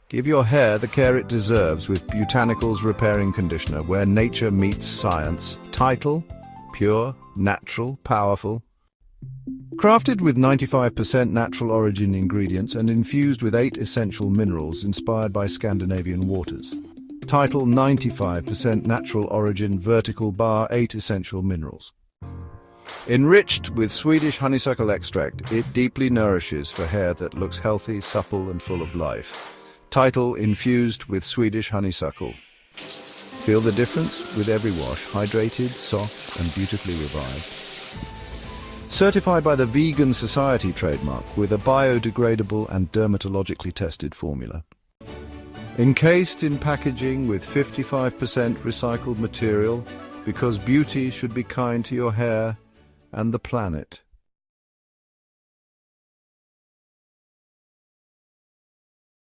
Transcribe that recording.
Give your hair the care it deserves with Beautanicals Repairing Conditioner, where nature meets science. Title: pure, natural, powerful. Crafted with 95% natural origin ingredients and infused with 8 essential minerals inspired by Scandinavian waters. Title: 95% natural origin, vertical bar, 8 essential minerals. Enriched with Swedish honeysuckle extract, it deeply nourishes for hair that looks healthy, supple and full of life. Title: Infused with Swedish honeysuckle. Feel the difference with every wash, hydrated, soft and beautifully revived. Certified by the Vegan Society trademark with a biodegradable and dermatologically tested formula. Encased in packaging with 55% recycled material, because beauty should be kind to your hair and the planet.